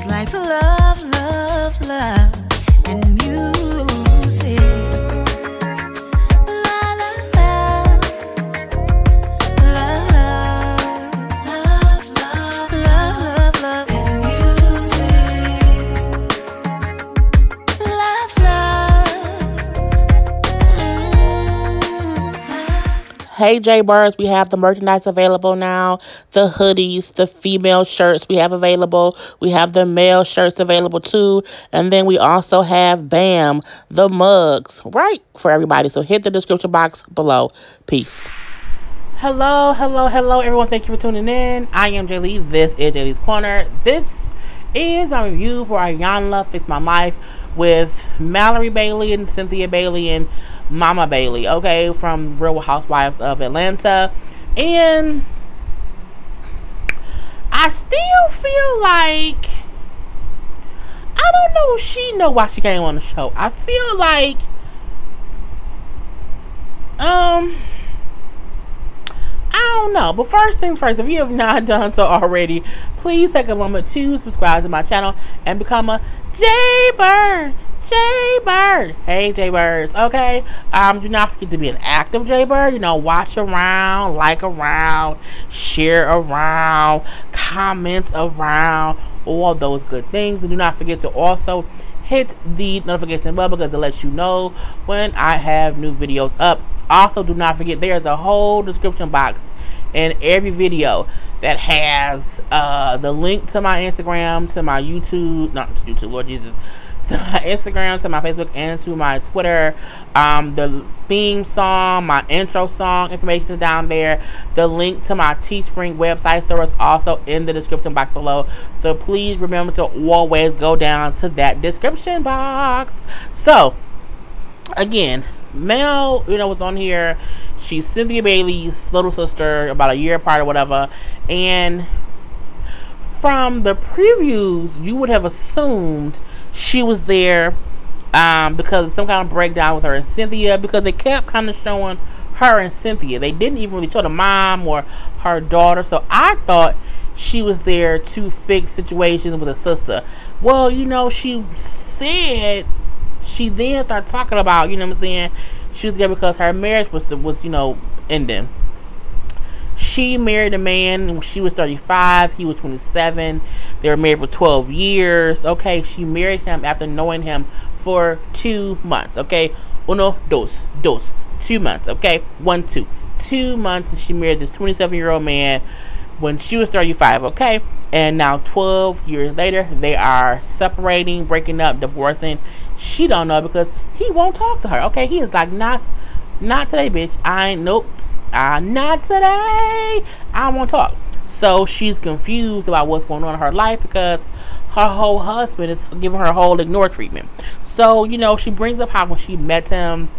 like love, love, love and music. La la la, love, love, love, love, love and music. Love, love. Hey Jaybirds, we have the merchandise available now. The hoodies, the female shirts we have available. We have the male shirts available too. And then we also have BAM, the mugs, right, for everybody. So hit the description box below. Peace. Hello, hello, hello everyone. Thank you for tuning in. I am Jay Lee. This is Jay Lee's Corner. This is my review for Iyanla Fix My Life with Malorie Bailey and Cynthia Bailey and Mama Bailey, okay, from Real Housewives of Atlanta. And I still feel like, I don't know if she know why she came on the show. I feel like I don't know. But first things first, if you have not done so already, please take a moment to subscribe to my channel and become a Jaybird. Jaybird. Hey Jaybirds, okay? Do not forget to be an active Jaybird. You know, watch around, like around, share around, comments around, all those good things. And do not forget to also hit the notification bell because it lets you know when I have new videos up. Also, do not forget there's a whole description box in every video that has the link to my Instagram, to my YouTube, not YouTube, Lord Jesus, to my Instagram, to my Facebook, and to my Twitter. The theme song, my intro song information is down there. The link to my Teespring website store is also in the description box below. So please remember to always go down to that description box. So again, Mel, you know, was on here. She's Cynthia Bailey's little sister, about a year apart or whatever. And from the previews, you would have assumed she was there because of some kind of breakdown with her and Cynthia, because they kept kind of showing her and Cynthia. They didn't even really show the mom or her daughter. So I thought she was there to fix situations with her sister. Well, you know, she said she then started talking about, you know what I'm saying, she was there because her marriage was you know, ending. She married a man when she was 35. He was 27. They were married for 12 years. Okay, she married him after knowing him for 2 months. Okay, 1, 2, 2 months. Okay, 1, 2, 2 months. And she married this 27-year-old man when she was 35. Okay, and now 12 years later, they are separating, breaking up, divorcing. She don't know because he won't talk to her. Okay, he is like, not today, bitch. Nope. Not today. I won't talk. So she's confused about what's going on in her life because her whole husband is giving her a whole ignore treatment. So, you know, she brings up how when she met him,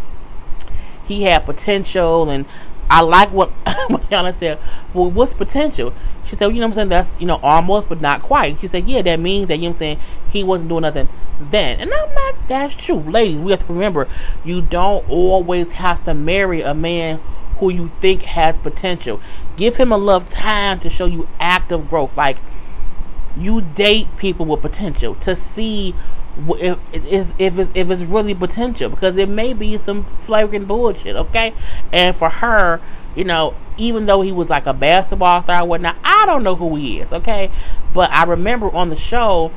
he had potential. And I like what Iyanla said. Well, what's potential? She said, you know what I'm saying, that's, you know, almost but not quite. She said, yeah, that means that, you know what I'm saying, he wasn't doing nothing then. And I'm like, that's true. Ladies, we have to remember, you don't always have to marry a man who you think has potential. Give him a little time to show you active growth. Like, you date people with potential to see if it's really potential, because it may be some flagrant bullshit. Okay, and for her, you know, even though he was like a basketball star or whatnot, I don't know who he is. Okay, but I remember on the show,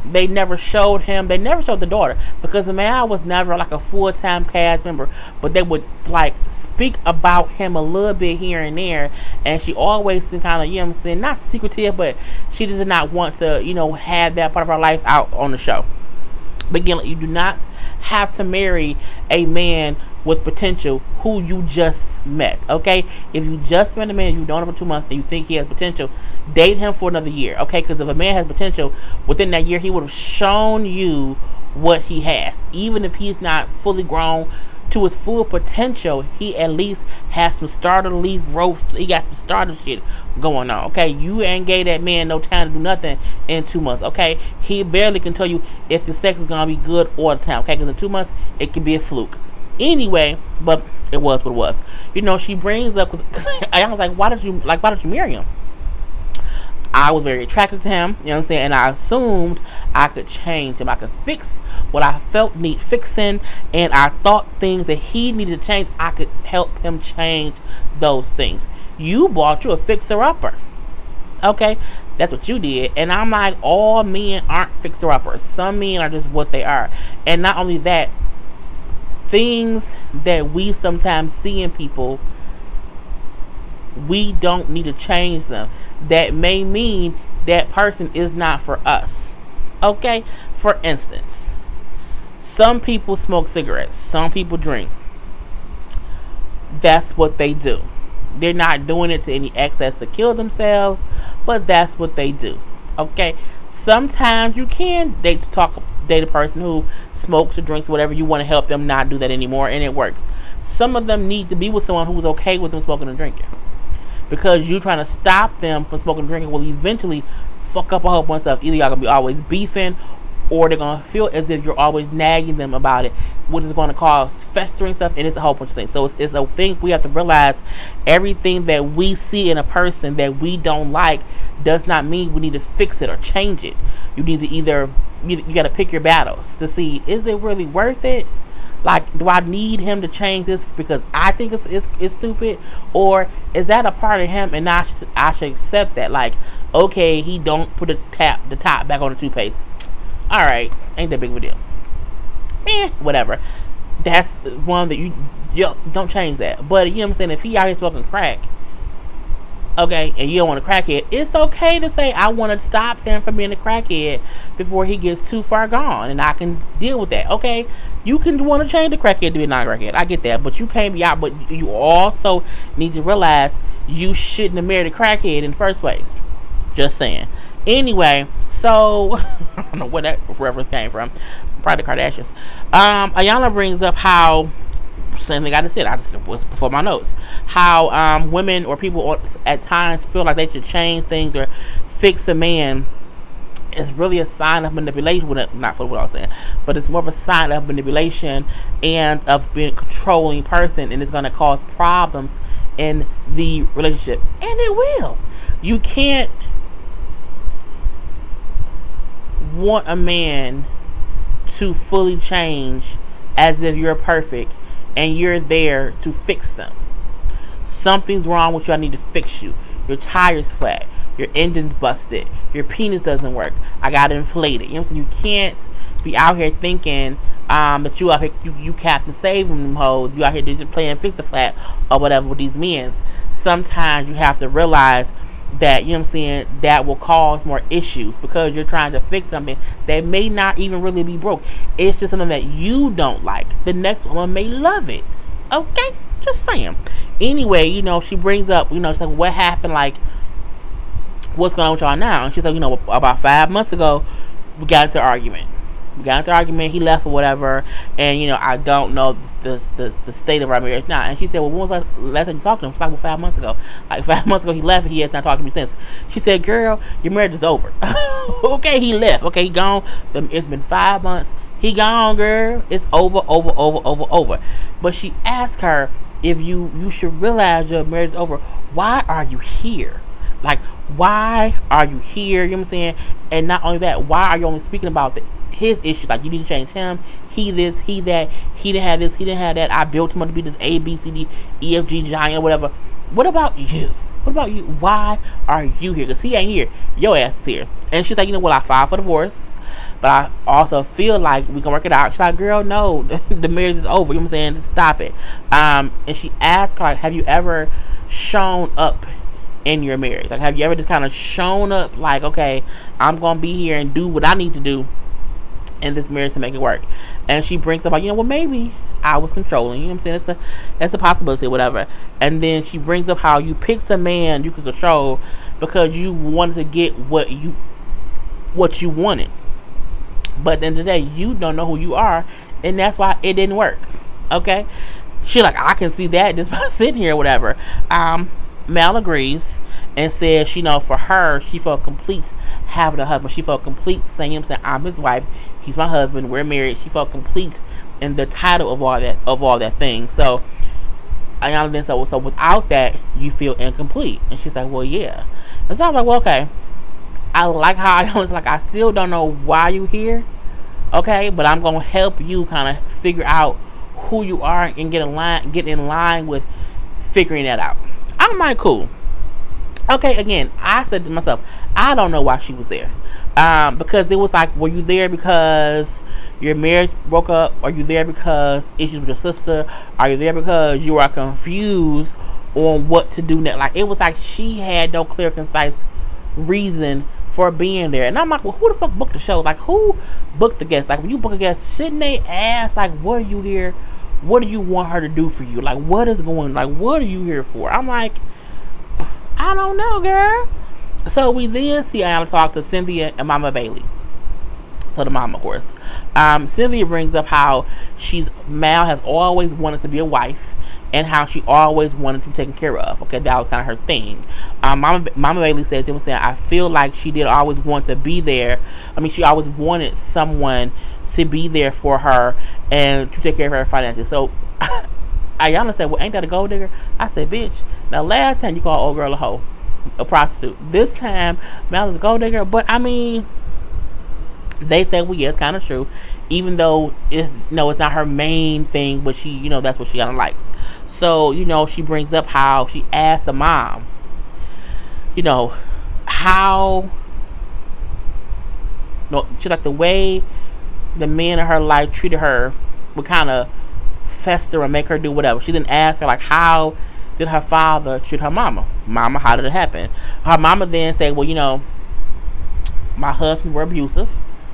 they never showed him. They never showed the daughter because the man was never like a full-time cast member. But they would like speak about him a little bit here and there. And she always seemed kind of, you know what I'm saying, not secretive, but she did not want to, you know, have that part of her life out on the show. But again, you do not have to marry a man with potential who you just met. Okay, if you just met a man, you don't know for 2 months, and you think he has potential, date him for another year. Okay, because if a man has potential, within that year he would have shown you what he has. Even if he's not fully grown to his full potential, he at least has some starter leaf growth. He got some starter shit going on. Okay, you ain't gave that man no time to do nothing in 2 months. Okay, he barely can tell you if the sex is gonna be good all the time. Okay, because in 2 months it can be a fluke. Anyway, but it was what it was. You know, she brings up, I was like, why did you marry him? I was very attracted to him, you know what I'm saying, and I assumed I could change him. I could fix what I felt need fixing, and I thought things that he needed to change, I could help him change those things. You bought you a fixer-upper. Okay? That's what you did. And I'm like, all men aren't fixer-uppers. Some men are just what they are. And not only that, things that we sometimes see in people, we don't need to change them. That may mean that person is not for us. Okay? For instance, some people smoke cigarettes. Some people drink. That's what they do. They're not doing it to any excess to kill themselves, but that's what they do. Okay? Sometimes you can date a person who smokes or drinks or whatever. You want to help them not do that anymore, and it works. Some of them need to be with someone who's okay with them smoking and drinking, because you trying to stop them from smoking and drinking will eventually fuck up a whole bunch of stuff. Either y'all gonna be always beefing, or they're gonna feel as if you're always nagging them about it, which is going to cause festering stuff, and it's a whole bunch of things. So it's a thing we have to realize. Everything that we see in a person that we don't like does not mean we need to fix it or change it. You need to either you got to pick your battles to see, is it really worth it? Like, do I need him to change this because I think it's stupid, or is that a part of him and I should accept that? Like, okay, he don't put the top back on the toothpaste. All right, ain't that big of a deal. Whatever. That's one that you don't change that. But you know what I'm saying, if he out here smoking crack, okay, and you don't want a crackhead, it's okay to say, I want to stop him from being a crackhead before he gets too far gone, and I can deal with that. Okay, you can want to change the crackhead to be a non-crackhead. I get that, but you can't be out. But you also need to realize you shouldn't have married a crackhead in the first place. Just saying. Anyway, so I don't know where that reference came from. Probably the Kardashians. Iyanla brings up how, same thing I just said, I just was before my notes, how women or people at times feel like they should change things or fix a man. It's really a sign of manipulation. Not for what I was saying, but it's more of a sign of manipulation and of being a controlling person, and it's going to cause problems in the relationship, and it will. You can't want a man to fully change as if you're perfect and you're there to fix them. Something's wrong with you. I need to fix you. Your tire's flat. Your engine's busted. Your penis doesn't work. I got to inflate it. You know what I'm saying? You can't be out here thinking that you out here, you Captain Saving them hoes. You out here just playing fix the flat or whatever with these men. Sometimes you have to realize that, you know what I'm saying, that will cause more issues because you're trying to fix something that may not even really be broke. It's just something that you don't like. The next one may love it. Okay? Just saying. Anyway, you know, she brings up, you know, she's like, what happened? Like, what's going on with y'all now? And she's like, you know, about 5 months ago, we got into an argument. He left or whatever, and you know, I don't know the state of our marriage now. And she said, well, when was the last time you talked to him? It's like, well, 5 months ago. Like 5 months ago he left, and he has not talked to me since. She said, girl, your marriage is over. Okay, he left. Okay, he gone. It's been 5 months. He gone, girl. It's over. But she asked her, if you should realize your marriage is over, why are you here? Like, why are you here? You know what I'm saying? And not only that, why are you only speaking about his issues? Like, you need to change him. He this, he that. He didn't have this, he didn't have that. I built him up to be this A, B, C, D, E, F, G giant or whatever. What about you? What about you? Why are you here? Because he ain't here. Your ass is here. And she's like, you know what? I filed for divorce, but I also feel like we can work it out. She's like, girl, no, the marriage is over. You know what I'm saying? Just stop it. And she asked her, like, have you ever shown up in your marriage? Like, have you ever just kind of shown up like, okay, I'm gonna be here and do what I need to do in this marriage to make it work? And she brings up, like, you know, well, maybe I was controlling. You know what I'm saying? It's a possibility or whatever. And then she brings up how you picked a man you could control because you wanted to get what you wanted. But at the end of the day, you don't know who you are, and that's why it didn't work. Okay? She like, I can see that just by sitting here or whatever. Mel agrees and says, you know, for her, she felt complete having a husband. She felt complete saying, you know what I'm saying, I'm his wife, he's my husband, we're married. She felt complete in the title of all that thing. So Iyanla then said, well, so without that, you feel incomplete. And she's like, well, yeah. And so I was like, well, okay. I like how I was like, I still don't know why you here, okay, but I'm gonna help you kind of figure out who you are and get in line with figuring that out. I'm like, cool. Okay, again, I said to myself, I don't know why she was there. Because it was like, were you there because your marriage broke up? Are you there because issues with your sister? Are you there because you are confused on what to do next? Like, it was like she had no clear, concise reason for being there. And I'm like, well, who the fuck booked the show? Like, who booked the guest? Like, when you book a guest, shouldn't they ask, like, what are you here? What do you want her to do for you? Like, what is going, like, what are you here for? I'm like, I don't know, girl. So we then see Iyanla talk to Cynthia and Mama Bailey. So the mom, of course. Cynthia brings up how Mal has always wanted to be a wife, and how she always wanted to be taken care of. Okay, that was kind of her thing. Mama Bailey says, they were saying, I feel like she did always want to be there. I mean, she always wanted someone to be there for her and to take care of her finances. So Iyanla said, well, ain't that a gold digger? I said, bitch, now last time you called old girl a hoe, a prostitute. This time, Mal is a gold digger. But I mean, they say, well, yeah, it's kind of true. Even though it's not her main thing, but she, that's what she kind of likes. So, she brings up how she asked the mom, how, she's like, the way the men in her life treated her would kind of fester and make her do whatever. She didn't ask her, like, how did her father treat her mama? Mama, how did it happen? Her mama then said, well, my husband were abusive.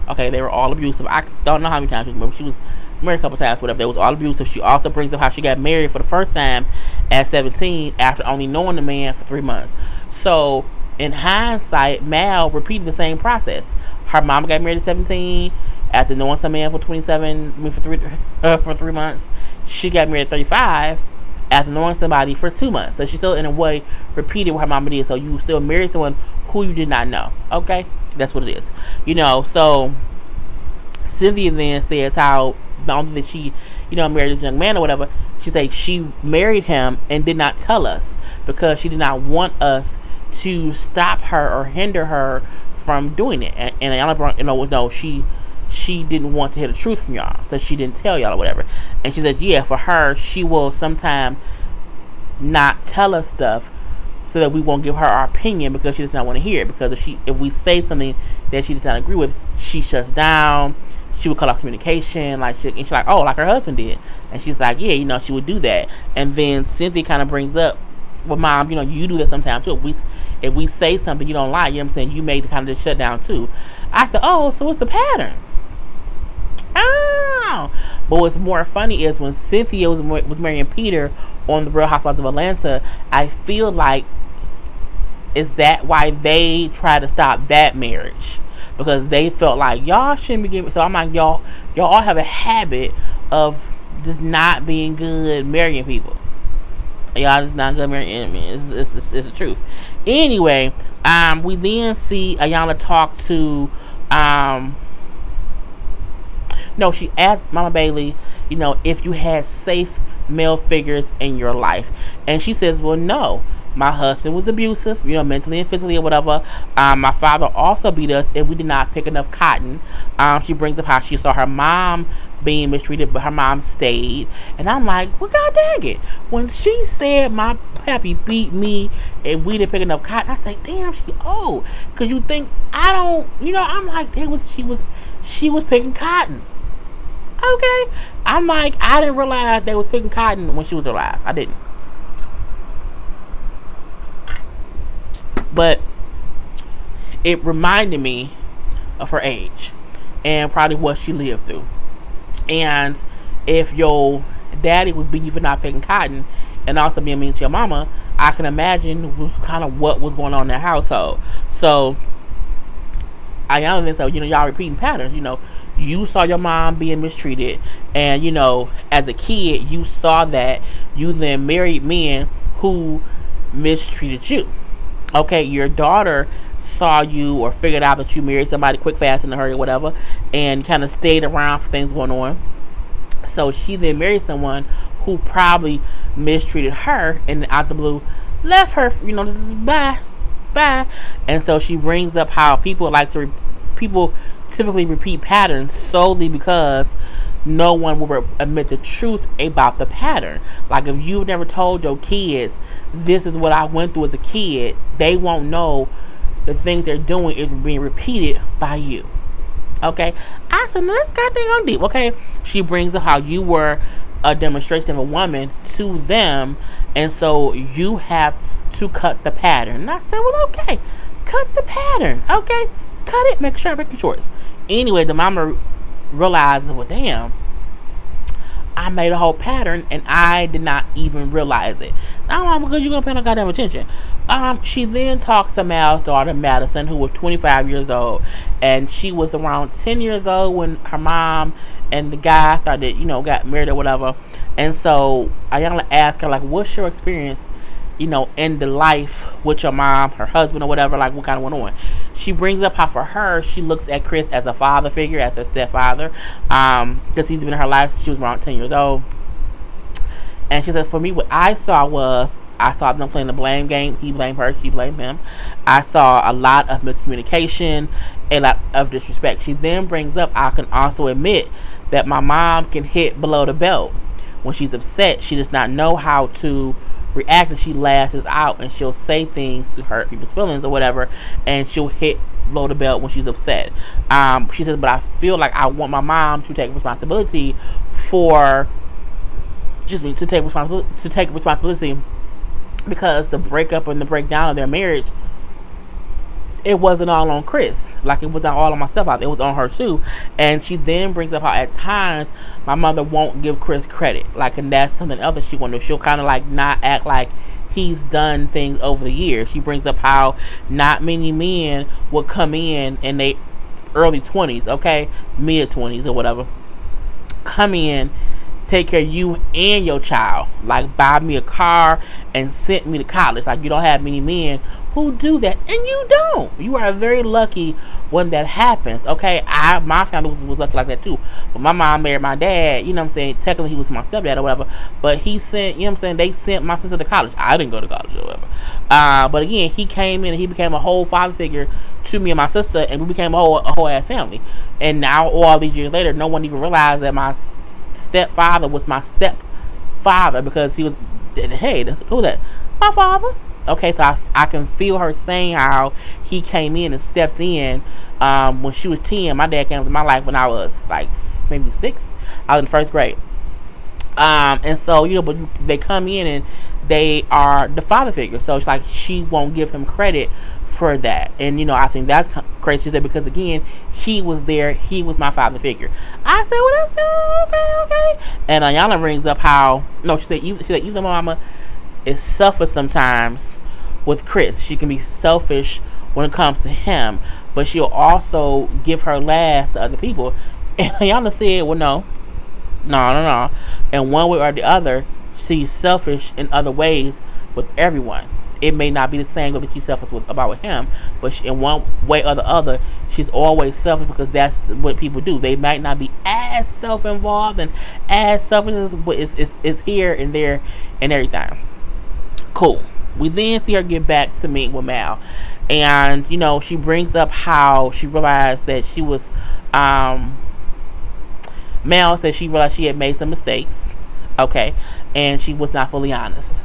Okay, they were all abusive. I don't know how many times she was married a couple times, whatever. They was all abusive. She also brings up how she got married for the first time at 17 after only knowing the man for 3 months. So, in hindsight, Mal repeated the same process. Her mama got married at 17 after knowing some man for 3 months. She got married at 35 after knowing somebody for 2 months. So she still, in a way, repeated what her mama did. So you still married someone who you did not know. Okay? That's what it is. So Cynthia then says how not only that she, married this young man or whatever, she said she married him and did not tell us because she did not want us to stop her or hinder her from doing it. And Iyanla, she didn't want to hear the truth from y'all, so she didn't tell y'all or whatever. And she said, yeah, for her, she will sometime not tell us stuff so that we won't give her our opinion because she does not want to hear it. Because if we say something that she does not agree with, she shuts down. She would cut off communication, and she's like, oh, like her husband did. And she's like, yeah, she would do that. And then Cynthia kind of brings up, well, Mom, you do that sometimes too. If we say something you don't like, what I'm saying, you may kind of just shut down too. I said, oh, so it's the pattern. Oh, but what's more funny is when Cynthia was marrying Peter on the Real Housewives of Atlanta, I feel like, is that why they tried to stop that marriage? Because they felt like y'all shouldn't be getting. So I'm like, y'all all have a habit of just not being good marrying people. Y'all just not good marrying enemies. It's the truth. Anyway, we then see Iyanla talk to she asked Mama Bailey, if you had safe male figures in your life. And she says, well, no. My husband was abusive, mentally and physically or whatever. My father also beat us if we did not pick enough cotton. She brings up how she saw her mom being mistreated, but her mom stayed. And I'm like, well, God dang it. When she said my pappy beat me and we didn't pick enough cotton, I say, damn, she old. Because you think, I don't, I'm like, she was picking cotton. Okay. I'm like, I didn't realize they was picking cotton when she was alive. I didn't. But it reminded me of her age and probably what she lived through. And if your daddy was beating you for not picking cotton and also being mean to your mama, I can imagine was kind of what was going on in that household. So Iyanla then said, y'all repeating patterns. You saw your mom being mistreated, and as a kid you saw that. You then married men who mistreated you. Okay, your daughter saw you or figured out that you married somebody quick, fast, in a hurry, or whatever, and kind of stayed around for things going on. So she then married someone who probably mistreated her, and out the blue left her, just bye. bye. And so she brings up how people people typically repeat patterns solely because no one will admit the truth about the pattern. Like if you've never told your kids, this is what I went through as a kid, they won't know the things they're doing is being repeated by you. Okay, I said, let's goddamn on deep. Okay, she brings up how you were a demonstration of a woman to them, and so you have to cut the pattern. And I said, well, okay, cut the pattern. Okay, cut it, make sure I'm making shorts. Anyway, the mama realizes, well, damn, I made a whole pattern and I did not even realize it. Now, because you're gonna pay no goddamn attention. She then talks to Mal's daughter Madison, who was 25 years old, and she was around 10 years old when her mom and the guy started, got married or whatever. And so Iyanla asked her, like, what's your experience, in the life with your mom, her husband, or whatever, like what kind of went on. She brings up how for her, she looks at Chris as a father figure, as her stepfather, because he's been in her life. She was around 10 years old. And she said, for me, what I saw them playing the blame game. He blamed her, she blamed him. I saw a lot of miscommunication, a lot of disrespect. She then brings up, I can also admit that my mom can hit below the belt. When she's upset, she does not know how to react, and she lashes out and she'll say things to hurt people's feelings or whatever, and she'll hit below the belt when she's upset. She says, but I feel like I want my mom to take responsibility for to take responsibility because the breakup and the breakdown of their marriage, it wasn't all on Chris. Like, it wasn't all on my stepfather. It was on her too. And she then brings up how at times my mother won't give Chris credit. Like, and that's something else that she wants to. She'll kind of like not act like he's done things over the years. She brings up how not many men will come in their early 20s, okay, mid 20s or whatever, come in, take care of you and your child, like buy me a car and send me to college. Like, you don't have many men who do that, and you don't. You are very lucky when that happens. Okay, my family was lucky like that too. But my mom married my dad. You know what I'm saying? Technically, he was my stepdad or whatever. But he sent, you know what I'm saying? They sent my sister to college. I didn't go to college or whatever. But again, he came in and he became a whole father figure to me and my sister, and we became a whole ass family. And now, all these years later, no one even realized that my stepfather was my stepfather because he was, hey, who was that? My father. Okay, so I can feel her saying how he came in and stepped in when she was 10. My dad came into my life when I was like maybe 6. I was in first grade. And so, but they come in and they are the father figure. So it's like she won't give him credit for that. And, I think that's crazy. She said, because again, he was there. He was my father figure. I said, well, that's okay. And Iyanla brings up how, she said, even my mama is selfish sometimes with Chris. She can be selfish when it comes to him, but she'll also give her last to other people. And Iyanla said, well, no. In one way or the other, she's selfish in other ways with everyone. It may not be the same way that she's selfish with him, but in one way or the other, she's always selfish because that's what people do. They might not be as self-involved and as selfish, but it's here and there and everything. Cool. We then see her get back to meet with Mal, and she brings up how she realized that she was Mal said she realized she had made some mistakes, okay, and she was not fully honest.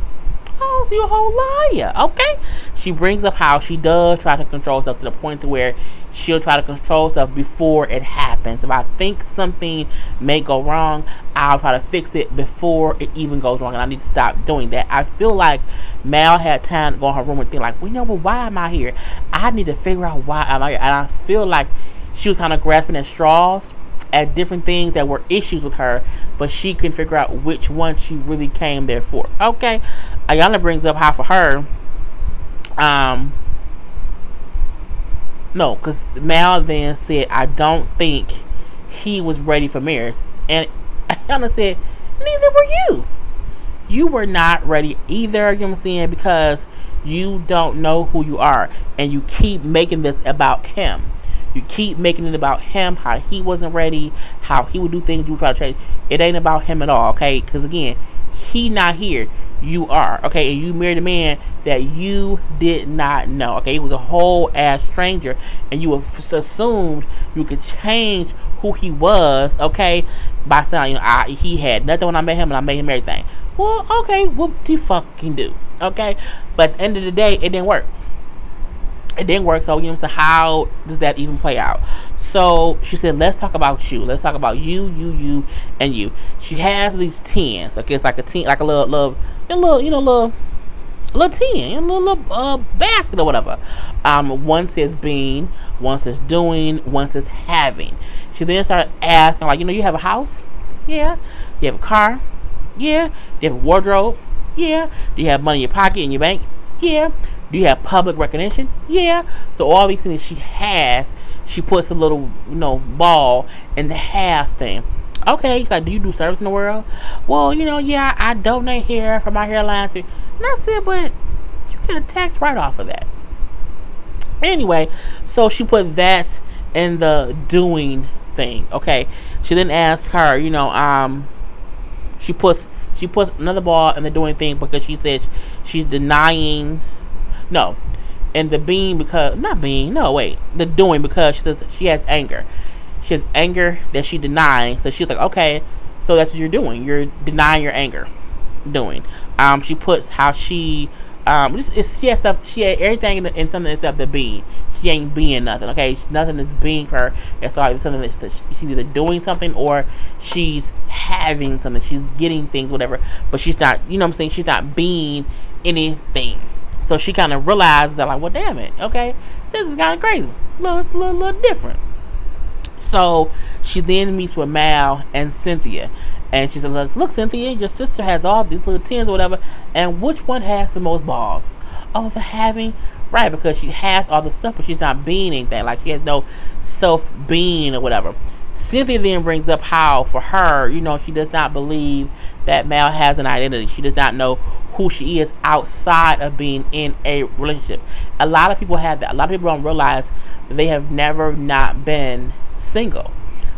Oh, so you're a whole liar, okay? She brings up how she does try to control stuff to the point to where she'll try to control stuff before it happens. If I think something may go wrong, I'll try to fix it before it even goes wrong, and I need to stop doing that. I feel like Mal had time to go in her room and think like, well, why am I here? I need to figure out why I'm here. And I feel like she was kind of grasping at straws at different things that were issues with her, but she couldn't figure out which one she really came there for. Okay, Iyanla brings up how for her, no, because Mal then said, I don't think he was ready for marriage, and Iyanla said, neither were you. You were not ready either, you know what I'm saying, because you don't know who you are, and you keep making this about him. You keep making it about him, how he wasn't ready, how he would do things you try to change. It ain't about him at all, okay? Because again, he not here. you are, okay? And you married a man that you did not know, okay? He was a whole ass stranger, and you assumed you could change who he was, okay? By saying, he had nothing when I met him, and I made him everything. Well, okay, what do you fucking do, okay? But at the end of the day, it didn't work. It didn't work, so you know, so how does that even play out? So she said, let's talk about you. Let's talk about you, and you. She has these tens. Okay, it's like a ten, like a little 10, little basket or whatever. One says being, one says doing, one says having. She then started asking, like, you have a house? Yeah. You have a car? Yeah. Do you have a wardrobe? Yeah. Do you have money in your pocket, in your bank? Yeah. Do you have public recognition? Yeah. So all these things she has, she puts a little, ball in the half thing. Okay, she's like, do you do service in the world? Well, yeah, I donate hair for my hairline too. And I said, but you get a tax write-off of that. Anyway, so she put that in the doing thing. Okay. She then asked her, she puts another ball in the doing thing because she said she's denying. No, and the being because the doing because she says she has anger. She has anger that she denying. So she's like, okay, so that's what you're doing. You're denying your anger. Doing. She puts how she she has stuff. She had everything in something except the being. She ain't being nothing. Okay, nothing is being her. It's always something that she's either doing something or she's having something. She's getting things, whatever. But she's not. You know what I'm saying? She's not being anything. So she kind of realizes that, like, well, damn it, okay, this is kind of crazy. It's a little different. So she then meets with Mal and Cynthia. And she said, look, Cynthia, your sister has all these little tins or whatever. And which one has the most balls? Oh, for having, right, because she has all the stuff, but she's not being anything. Like, she has no self-being or whatever. Cynthia then brings up how, for her, she does not believe that Mal has an identity. She does not know who she is outside of being in a relationship. A lot of people have that. A lot of people don't realize that they have never not been single.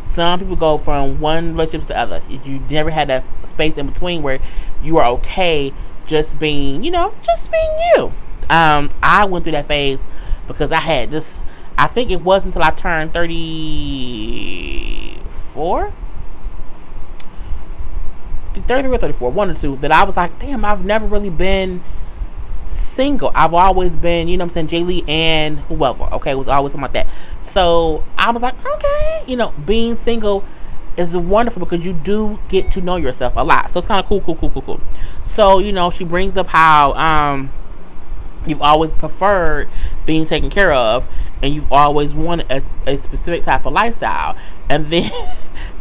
Some people go from one relationship to the other. You never had that space in between where you are okay just being, just being you. I went through that phase because I had just, I think it wasn't until I turned 34, 33 or 34, one or two, that I was like, damn, I've never really been single. I've always been, Jaylee and whoever. Okay, it was always something like that. So I was like, okay, being single is wonderful because you do get to know yourself a lot. So it's kind of cool. So, she brings up how you've always preferred being taken care of, and you've always wanted a specific type of lifestyle. And then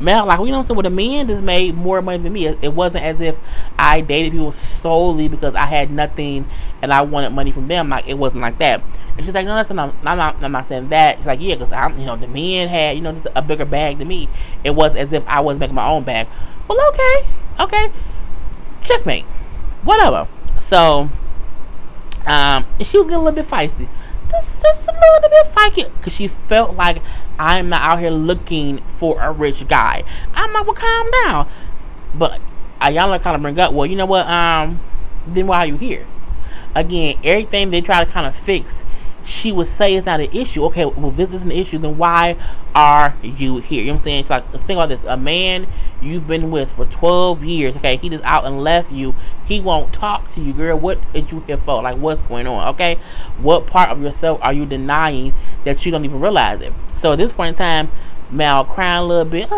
Mel, like, well, the men just made more money than me. It wasn't as if I dated people solely because I had nothing and I wanted money from them. Like, it wasn't like that. And she's like, no, listen, I'm not saying that. She's like, yeah, because the men had, just a bigger bag than me. It wasn't as if I was making my own bag. Well, okay, checkmate, whatever. So, she was getting a little bit feisty. Just a little bit feisty because she felt like, I'm not out here looking for a rich guy. I'm like, well, calm down. But Iyanla kind of bring up, well, you know what? Then why are you here? Again, everything they try to kind of fix, she would say it's not an issue. Okay, well, this isn't an issue, then why are you here? You know what I'm saying? It's like, think about this. A man you've been with for 12 years, okay, he just out and left you. He won't talk to you, girl. What is you here for? Like, what's going on, okay? What part of yourself are you denying that you don't even realize it? So at this point in time, Mal crying a little bit.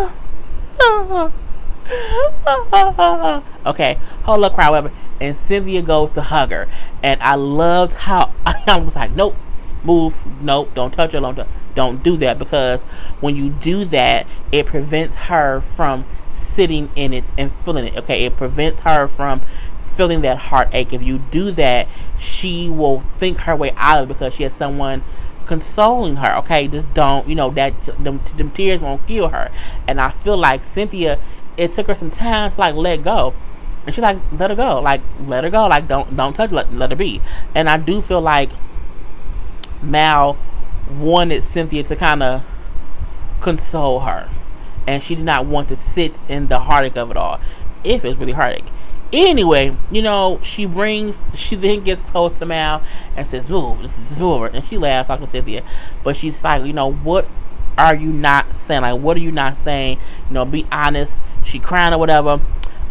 Okay, hold up, cry, whatever. And Cynthia goes to hug her. And I loved how I was like, nope. Move, nope, don't touch her, don't do that, because when you do that, it prevents her from sitting in it and feeling it. Okay, it prevents her from feeling that heartache. If you do that, she will think her way out of it because she has someone consoling her. Okay, just don't, that them tears won't kill her. And I feel like Cynthia, it took her some time to like let go. And she's like, let her go, like don't touch her, let her be. And I do feel like Mal wanted Cynthia to kind of console her, and she did not want to sit in the heartache of it all. If it's really heartache, Anyway, you know, she then gets close to Mal and says, move, this is over. And she laughs like Cynthia. But she's like, you know, what are you not saying? Like, what are you not saying? You know, be honest. She crying or whatever.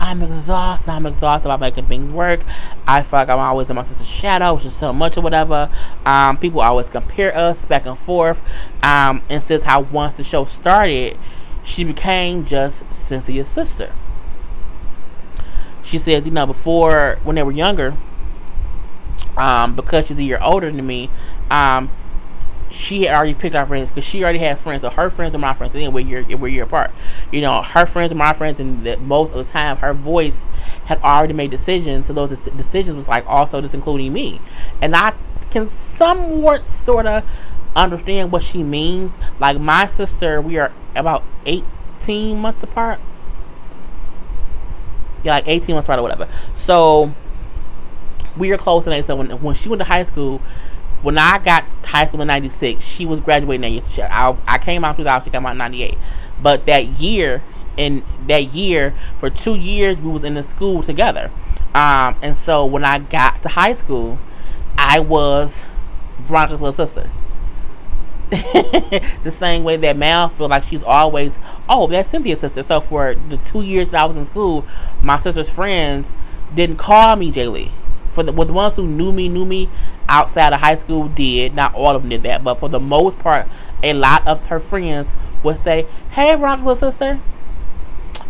I'm exhausted about making things work. I feel like I'm always in my sister's shadow, which is so much or whatever. People always compare us back and forth. And since how once the show started, she became just Cynthia's sister. She says, you know, before, when they were younger, because she's a year older than me, she had already picked our friends, because she already had friends. So her friends are my friends. And we're a year apart. You know, her friends are my friends, and that most of the time, her voice had already made decisions. So those decisions was like also just including me. And I can somewhat sort of understand what she means. Like my sister, we are about 18 months apart. Yeah, like 18 months apart or whatever. So we are close in age. So when she went to high school, when I got to high school in 96, she was graduating that year. So I came out in 2000, she came out in 98. But that year, for 2 years, we was in the school together. And so when I got to high school, I was Veronica's little sister. The same way that Mal feel like she's always, oh, that's Cynthia's sister. So for the 2 years that I was in school, my sister's friends didn't call me J. Lee. For the ones who knew me outside of high school did. Not all of them did that, but for the most part, a lot of her friends would say, hey, Veronica's little sister.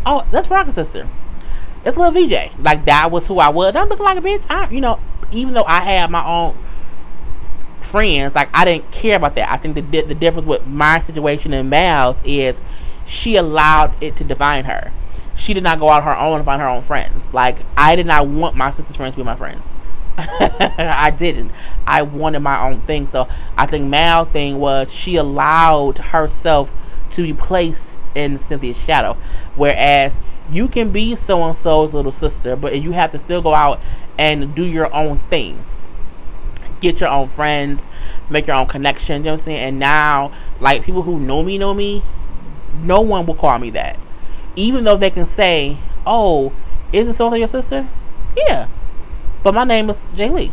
Oh, that's Veronica's sister. It's Lil VJ. Like, that was who I was. I'm looking like a bitch. You know, even though I had my own friends, like, I didn't care about that. I think the difference with my situation and Mal's is she allowed it to define her. She did not go out on her own and find her own friends. Like, I did not want my sister's friends to be my friends. I didn't. I wanted my own thing. So I think Mal's thing was she allowed herself to be placed in Cynthia's shadow. Whereas you can be so-and-so's little sister, but you have to still go out and do your own thing. Get your own friends, make your own connection, you know what I'm saying? And now, like, people who know me, no one will call me that. Even though they can say, oh, isn't so your sister? Yeah. But my name is J. Lee.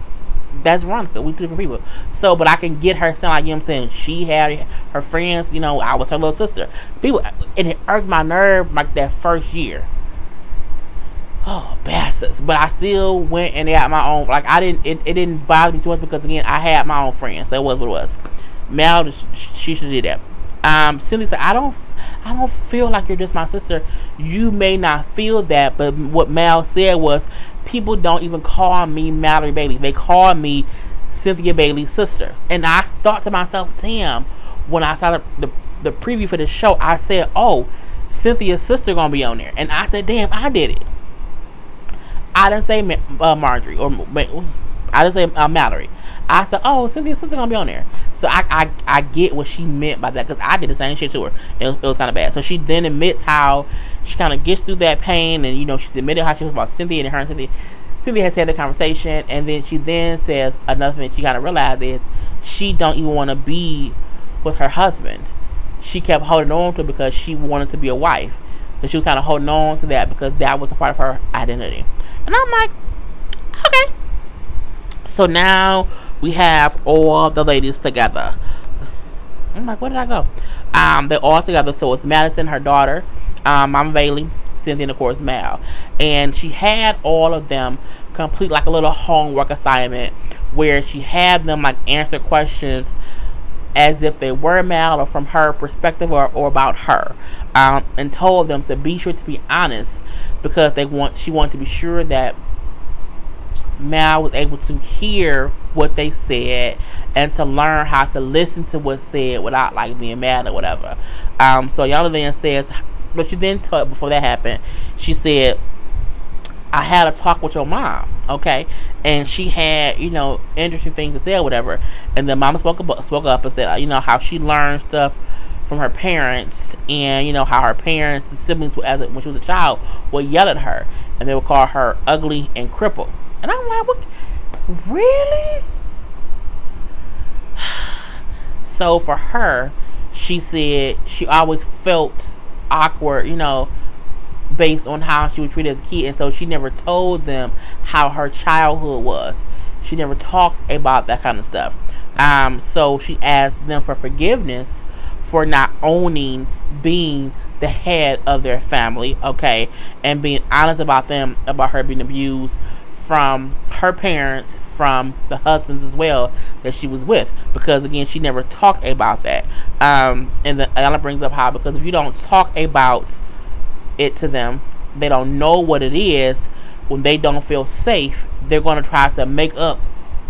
That's Veronica. We two different people. So, but I can get her sound like, you know what I'm saying? She had her friends, you know, I was her little sister. People, and it irked my nerve like that first year. Oh, bastards. But I still went and got my own. Like, it didn't bother me too much because, again, I had my own friends. So it was what it was. Mal, she should have did that. Cynthia said, I don't feel like you're just my sister. You may not feel that, but what Mal said was, people don't even call me Malorie Bailey. They call me Cynthia Bailey's sister. And I thought to myself, damn, when I saw the preview for the show, I said, oh, Cynthia's sister gonna be on there. And I said, damn, I did it. I didn't say Marjorie, or I didn't say Malorie. I said, oh, Cynthia's sister gonna be on there. So I get what she meant by that, because I did the same shit to her. It was kind of bad. So she then admits how she kind of gets through that pain, and, you know, she's admitted how she was about Cynthia, and her and Cynthia has had the conversation, and then she then says another thing she kind of realized is she don't even want to be with her husband. She kept holding on to it because she wanted to be a wife. And she was kind of holding on to that because that was a part of her identity. And I'm like, okay. So now we have all the ladies together. I'm like, where did I go? They're all together. So it's Madison, her daughter, Mama Bailey, Cynthia, and of course Mal. And she had all of them complete like a little homework assignment where she had them like answer questions as if they were Mal or from her perspective or about her, and told them to be sure to be honest because she wanted to be sure that Mal was able to hear what they said and to learn how to listen to what's said without like being mad or whatever. So Iyanla then says, but she then told, before that happened, she said, I had a talk with your mom, okay? And she had, you know, interesting things to say or whatever. And then Mama spoke up and said, you know, how she learned stuff from her parents, and, you know, how her parents, the siblings, when she was a child, would yell at her. And they would call her ugly and crippled. And I'm like, what? Really? So for her, she said she always felt awkward, you know, based on how she was treated as a kid, and so she never told them how her childhood was. She never talked about that kind of stuff. So she asked them for forgiveness for not owning being the head of their family, okay, and being honest about her being abused from her parents, from the husbands as well that she was with, because again she never talked about that. And Iyanla brings up how, because if you don't talk about it to them, they don't know what it is. When they don't feel safe, they're going to try to make up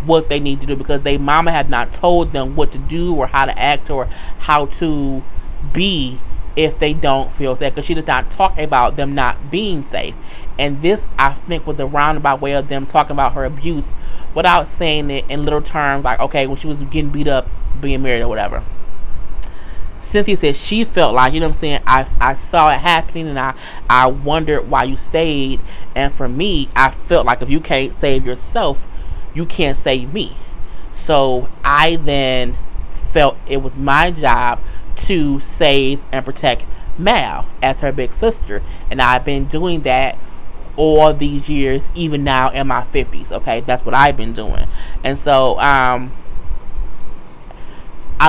what they need to do, because their mama had not told them what to do or how to act or how to be if they don't feel safe, because she does not talk about them not being safe. And this, I think, was a roundabout way of them talking about her abuse without saying it in little terms, like, okay, when she was getting beat up being married or whatever. Cynthia said she felt like, you know what I'm saying, I saw it happening, and I wondered why you stayed. And for me, I felt like if you can't save yourself, you can't save me. So I then felt it was my job to save and protect Mal as her big sister, and I've been doing that all these years, even now in my 50s. Okay, that's what I've been doing. And so I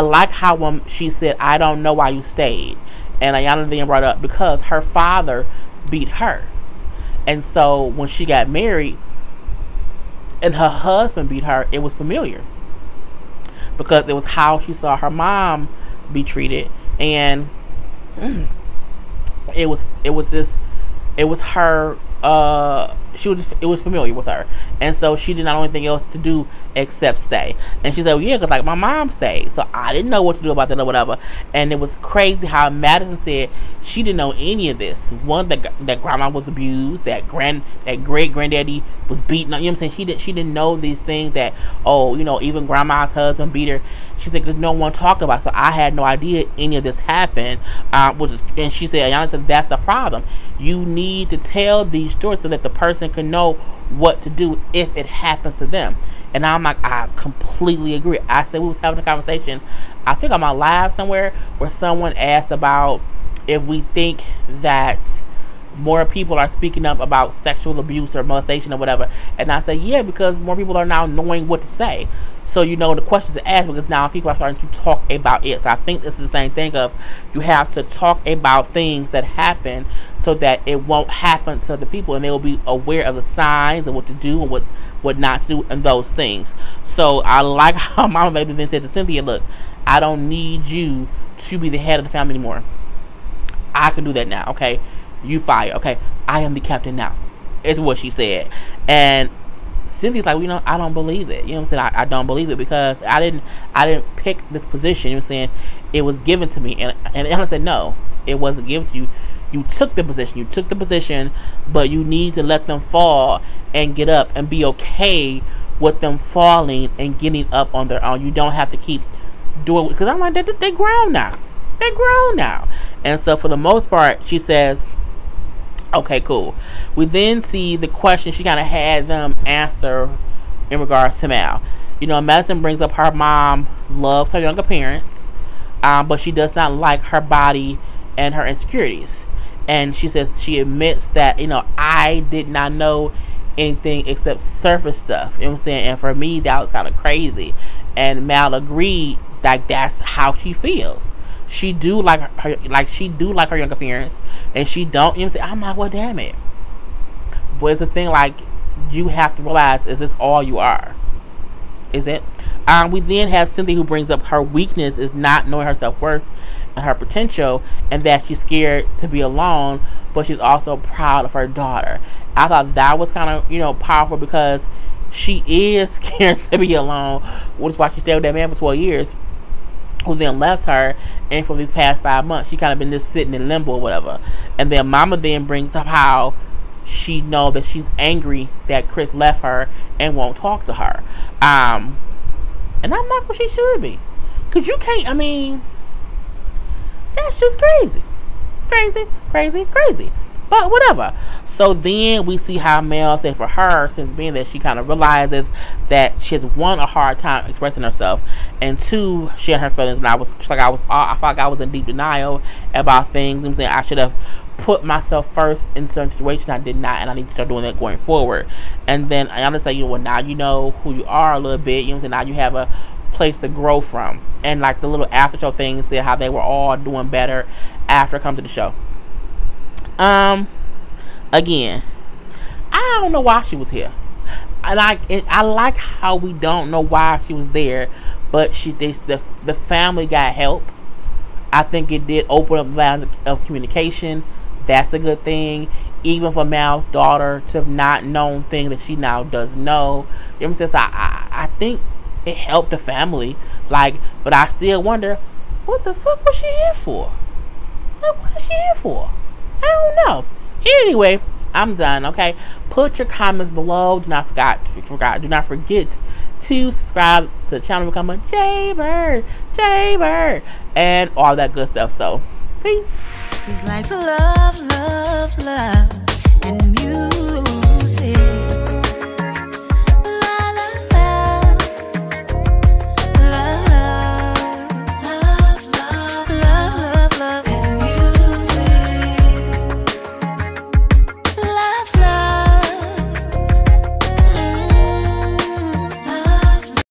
like how when she said, I don't know why you stayed, and Iyanla then brought up because her father beat her, and so when she got married and her husband beat her, it was familiar, because it was how she saw her mom be treated, and it was her, it was familiar with her, and so she did not know anything else to do except stay. And she said, well, yeah, because like my mom stayed, so I didn't know what to do about that or whatever. And it was crazy how Madison said she didn't know any of this. One, that grandma was abused, that great granddaddy was beaten up, you know what I'm saying? She didn't know these things, that, oh, you know, even grandma's husband beat her. She said, because no one talked about it, so I had no idea any of this happened. And she said, Iyanla said, that's the problem. You need to tell these stories so that the person can know what to do if it happens to them. And I'm like, I completely agree. I said, we was having a conversation, I think on my live somewhere, where someone asked about if we think that more people are speaking up about sexual abuse or molestation or whatever. And I say, yeah, because more people are now knowing what to say. So, you know, the questions are asked because now people are starting to talk about it. So I think this is the same thing of, you have to talk about things that happen so that it won't happen to the people, and they will be aware of the signs and what to do and what not to do and those things. So I like how Mama Baby then said to Cynthia, look, I don't need you to be the head of the family anymore. I can do that now, okay? You fire, okay? I am the captain now, is what she said. And Cynthia's like, well, you know, I don't believe it. You know what I'm saying? I don't believe it, because I didn't pick this position. You know what I'm saying? It was given to me. And Iyanla said, no, it wasn't given to you. You took the position. You took the position, but you need to let them fall and get up and be okay with them falling and getting up on their own. You don't have to keep doing it, because I'm like, they're grown now. They're grown now. And so for the most part, she says, okay, cool. We then see the question she kind of had them answer in regards to Mal. You know, Madison brings up her mom loves her younger parents, but she does not like her body and her insecurities. And she says she admits that, you know, I did not know anything except surface stuff. You know what I'm saying? And for me, that was kind of crazy. And Mal agreed that that's how she feels. She do like her younger parents, and she don't. You know what I'm saying? I'm like, well, damn it. But it's a thing, like, you have to realize, is this all you are? Is it? We then have Cynthia, who brings up her weakness is not knowing her self-worth and her potential, and that she's scared to be alone, but she's also proud of her daughter. I thought that was kind of, you know, powerful, because she is scared to be alone, which is why she stayed with that man for 12 years. Who then left her, and for these past 5 months she kind of been just sitting in limbo or whatever. And then Mama then brings up how she know that she's angry that Chris left her and won't talk to her. And I'm like, well, she should be, because you can't, I mean, that's just crazy. But whatever. So then we see how Mel said for her, since being that she kind of realizes that she has one, a hard time expressing herself, and two, sharing her feelings. And I felt like I was in deep denial about things. I'm saying I should have put myself first in certain situations. I did not, and I need to start doing that going forward. And then Iyanla say, well, now you know who you are a little bit. Now you have a place to grow from. And like the little after show things said how they were all doing better after coming to the show. Again, I don't know why she was here. I like how we don't know why she was there, but the family got help. I think it did open up lines of communication. That's a good thing. Even for Mal's daughter to have not known things that she now does know. You know what I'm saying? So I think it helped the family. But I still wonder, what the fuck was she here for? What is she here for? I don't know. Anyway, I'm done. Okay, put your comments below. Do not forget to subscribe to the channel, become a Jaybird, and all that good stuff. So, peace. It's like love, love, love, and music.